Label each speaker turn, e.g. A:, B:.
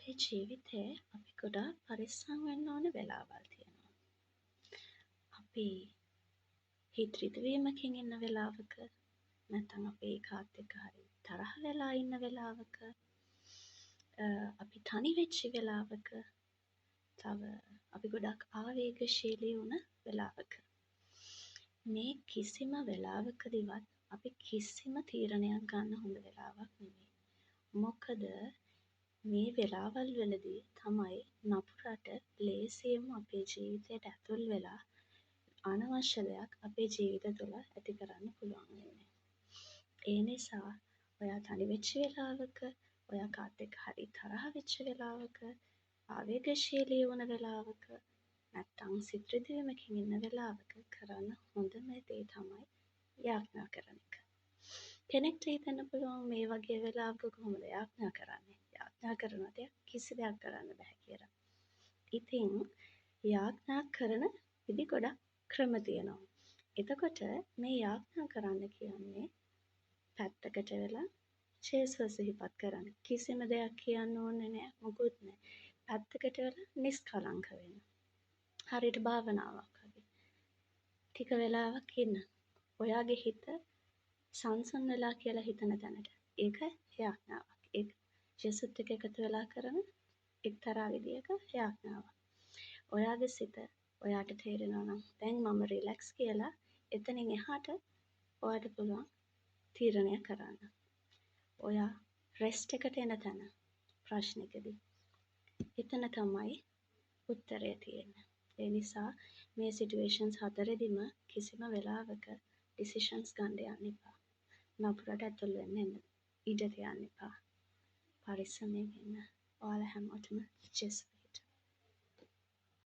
A: අපේ ජීවිතේ අපි ගොඩාක් පරිස්සම් වෙන්න ඕන වෙලාවල් තියෙනවා. අපි හිත රිදවීමකින් ඉන්න වෙලාවක නැත්නම් අපි කාත් එක්ක හරි තරහ වෙලා ඉන්න වෙලාවක අපි තනි වෙච්ච වෙලාවක තව අපි ගොඩක් ආවේගශීලී වුණ වෙලාවක මේ කිසිම වෙලාවකදීවත් අපි කිසිම තීරණයක් ගන්න හොඳ වෙලාවක් නෙමෙයි. මොකද මේ වෙලාවල් වලදී තමයි නපුරට ලේසියෙන්ම අපේ ජීවිතයට ඇතුල් වෙලා අනවශ්‍ය දෙයක් අපේ ජීවිත තුළ ඇති කරන්න පුළුවන් වෙන්නේ. ඒ නිසා ඔයා තනි වෙච්ච වෙලාවක, ඔයා කාත් එක්ක හරි තරහ වෙච්ච වෙලාවක, ආවේගශීලී වුණ වෙලාවක, නැත්තම් සිත් රිදවීමකින් ඉන්න වෙලාවක කරන්න හොඳම දේ තමයි යාඥා කරන එක. කෙනෙක්ට හිතන්න පුළුවන් මේ වගේ වෙලාවක කොහොමද යාඥා කරන්නේ? යාඥා කරනකොට කිසි දෙයක් කරන්න බෑ කියලා. ඉතින් යාඥා කරන විදි ගොඩක් ක්‍රම තියෙනවා. එතකොට මේ යාඥා කරන්න කියන්නේ පැත්තකට වෙලා ජේසුව සිහිපත් කරන්න. කිසිම දෙයක් කියන්න ඕනේ නෑ, මොකුත් නෑ. පැත්තකට වෙලා නිස්කලංක වෙන්න. හරියට භාවනාවක් වගේ. ටික වෙලාවක් ඉන්න. ඔයාගේ හිත සංසුන් වෙලා කියලා හිතන තැනට. ඒක යාඥාවක්. ඒක ජේසුත් එක්ක එකතු වෙලා කරන එක්තරා විදියක යාඥාවක්. ඔයාගේ සිත ඔයාට තේරෙනවා නම් දැන් මම රිලැක්ස් කියලා එතනින් එහාට ඔයාට පුළුවන් තීරණය කරන්න. ඔයා රෙස්ට් එකට එන තැන ප්‍රශ්නෙකදී එතන තමයි උත්තරය තියෙන්නේ. ඒ නිසා මේ සිටුේෂන්ස් හතරෙදිම කිසිම වෙලාවක ඩිසිෂන්ස් ගන්න යන්න එපා. නපුරට ඇතුල් වෙන්න ඉඩ තියන්න එපා. පරිස්සමෙන් ඉන්න. ඔයාලා හැමෝටම ජෙසුස්